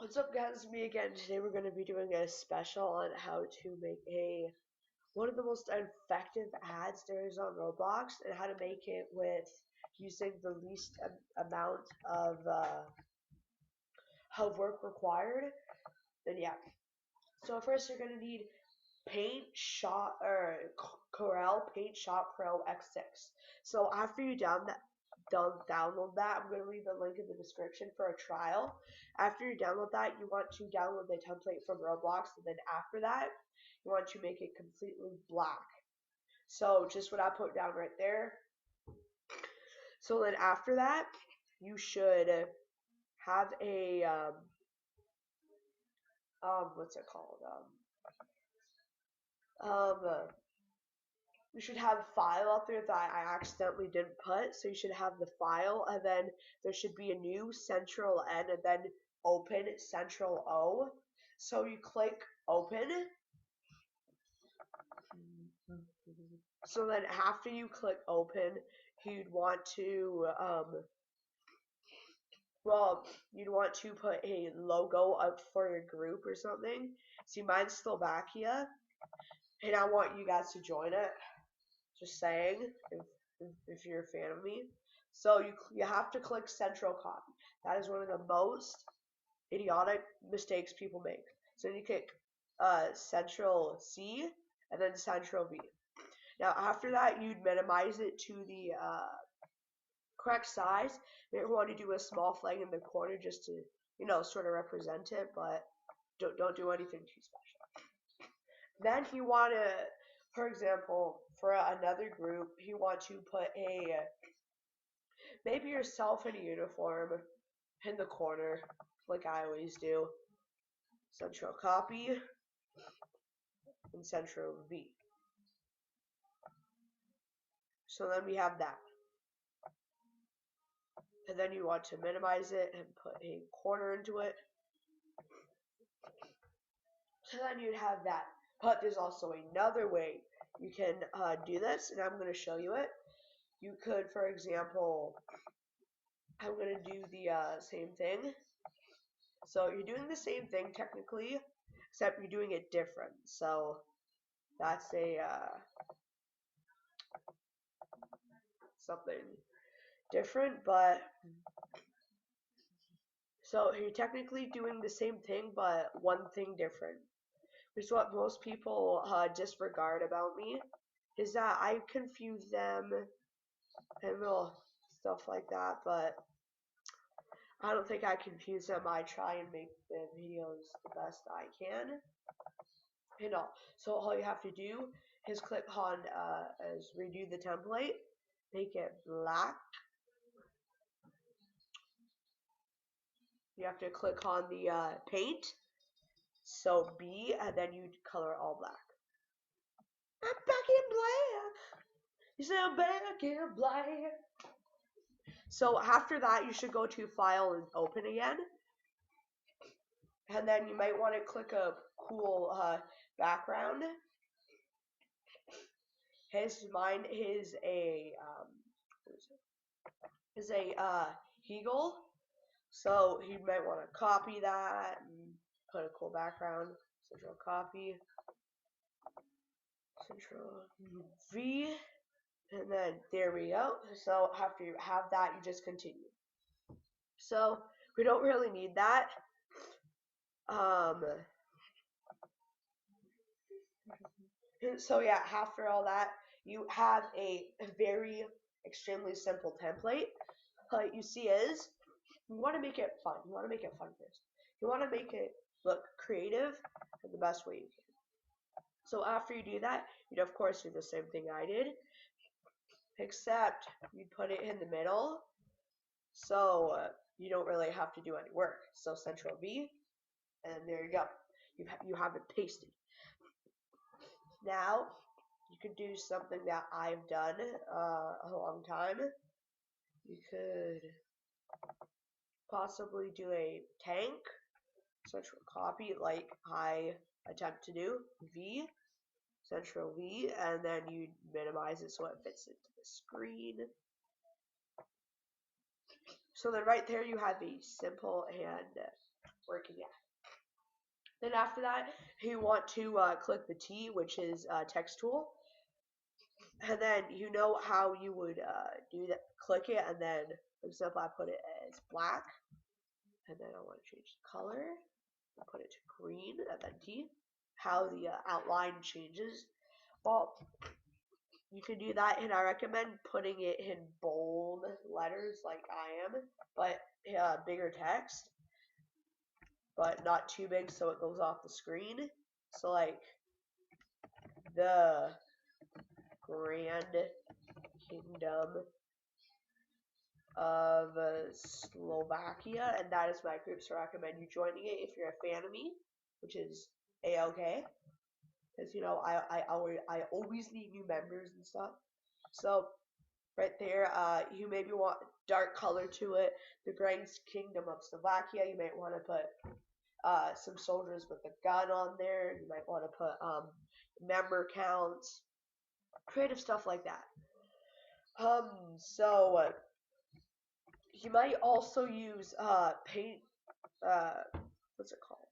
What's up, guys? It's me again. Today we're going to be doing a special on how to make one of the most effective ads there is on Roblox, and how to make it with using the least amount of work required. Then yeah. So first you're going to need Paint Shop or Corel Paint Shop Pro X6. So after you download that, I'm going to leave the link in the description for a trial. After you download that, you want to download the template from Roblox, and then after that, you want to make it completely black. So just what I put down right there. So then after that, you should have a what's it called? You should have a file out there that I accidentally didn't put. So you should have the file, and then there should be a new Central N, and then open Central O. So you click open. So then after you click open, you'd want to you'd want to put a logo up for your group or something. See, mine's still back here, and I want you guys to join it. Just saying, if you're a fan of me. So you have to click Central Copy. That is one of the most idiotic mistakes people make. So you click Central C and then Central V. Now after that, you'd minimize it to the correct size. Maybe you want to do a small flag in the corner just to, sort of represent it, but don't do anything too special. Then you want to, for example, for another group, you want to put maybe yourself in a uniform in the corner, like I always do. Central copy and Central V. So then we have that. And then you want to minimize it and put a corner into it. So then you'd have that. But there's also another way you can do this, and I'm going to show you it. You could, for example, I'm going to do the same thing. So you're doing the same thing technically, except you're doing it different. So that's something different, but so you're technically doing the same thing, but one thing different. Which is what most people disregard about me, is that I confuse them and little stuff like that, but I don't think I confuse them. I try and make the videos the best I can. So all you have to do is click on redo the template, make it black. You have to click on the paint, so B, and then you color all black. I'm back in black. You say I'm back in black. So after that, you should go to File and Open again. And then you might want to click a cool background. Mine is a Eagle. So you might want to copy that and put a cool background. Central copy. Control V, and then there we go. So after you have that, you just continue. So we don't really need that. So yeah, after all that, you have a very extremely simple template. What you see is, you want to make it fun. You want to make it fun first. You want to make it look creative in the best way you can. So after you do that, you'd of course do the same thing I did, except you'd put it in the middle, so you don't really have to do any work. So Central V, and there you go. You have it pasted. Now you could do something that I've done a long time. You could possibly do a tank, Central copy, like I attempt to do, V, Central V, and then you minimize it so it fits into the screen. So then right there you have a simple and working at. Then after that, you want to click the T, which is text tool, and then you know how you would do that. Click it, and then, for example, I put it as black, and then I want to change the color, and put it to green, and then T. How the outline changes. Well, you can do that, and I recommend putting it in bold letters like I am, but bigger text, but not too big so it goes off the screen. So like the Grand Kingdom of Slovakia, and that is my group, so I recommend you joining it if you're a fan of me, which is a-okay, because you know I always need new members and stuff. So right there, you maybe want dark color to it. The Grand Kingdom of Slovakia. You might want to put some soldiers with a gun on there. You might want to put member counts, creative stuff like that. So you might also use paint. What's it called?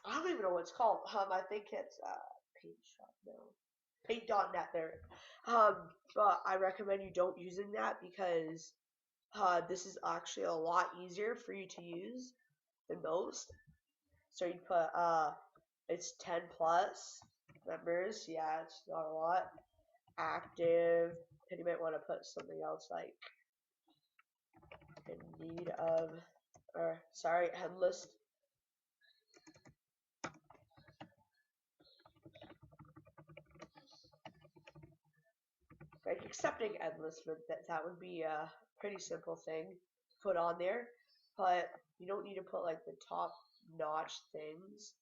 I don't even know what it's called. I think it's Paint Shop. No, Paint.net there. But I recommend you don't using that because this is actually a lot easier for you to use than most. So you put it's 10 plus members. Yeah, it's not a lot. Active, and you might want to put something else like in need of, or sorry, endless. Like accepting enlistment, that would be a pretty simple thing to put on there, but you don't need to put like the top notch things.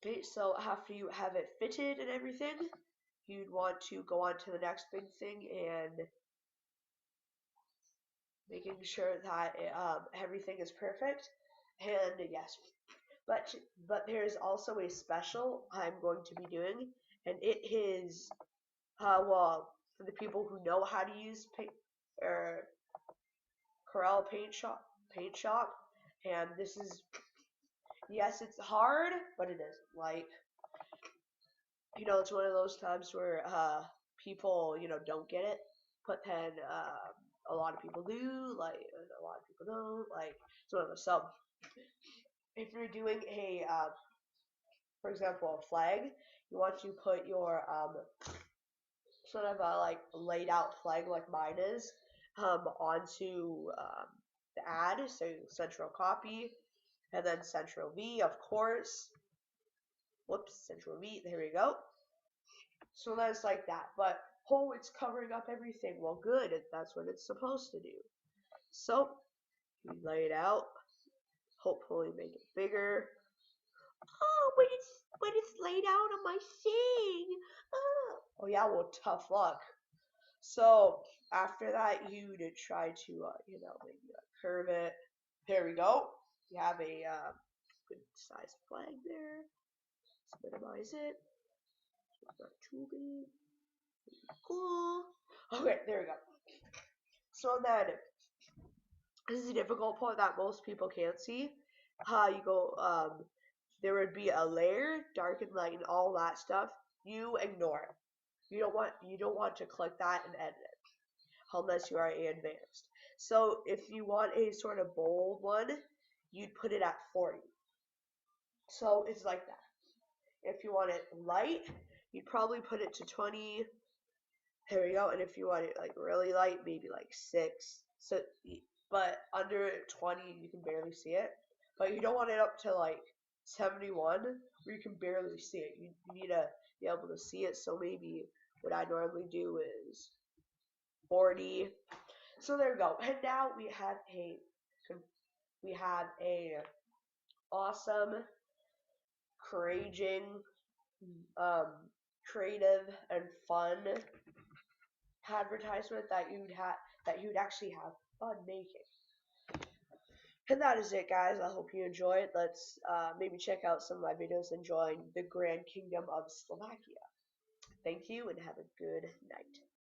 Okay, so after you have it fitted and everything, you'd want to go on to the next big thing and making sure that everything is perfect. And yes, but there's also a special I'm going to be doing, and it is well, for the people who know how to use paint or Corel paint shop, and this is, yes, it's hard, but it isn't. Like, you know, it's one of those times where people, you know, don't get it, but then a lot of people do, like, a lot of people don't, like, it's one of those. So, if you're doing a, for example, a flag, you want to put your sort of a like laid out flag like mine is onto the ad, so central copy, and then central V, of course. Whoops, central V, there we go. So that's like that, but oh, it's covering up everything. Well, good, that's what it's supposed to do. So, you lay it out, hopefully make it bigger. Oh, but it's laid out on my thing. Oh yeah, well, tough luck. So after that, you'd try to, you know, maybe curve it. There we go. You have a good size flag there. Let's minimize it. It's not too big. Cool. Okay, there we go. So then, this is a difficult part that most people can't see. You go, there would be a layer, dark and light, and all that stuff. You ignore it. You don't want to click that and edit it unless you are advanced. So if you want a sort of bold one, you'd put it at 40. So it's like that. If you want it light, you'd probably put it to 20. There we go. And if you want it like really light, maybe like 6. So, but under 20, you can barely see it. But you don't want it up to like 71, where you can barely see it. You need to be able to see it. So maybe what I normally do is 40. So there we go. And now we have a awesome, creative and fun advertisement that you'd actually have fun making. And that is it, guys. I hope you enjoyed. Let's maybe check out some of my videos and join the Grand Kingdom of Slovakia. Thank you and have a good night.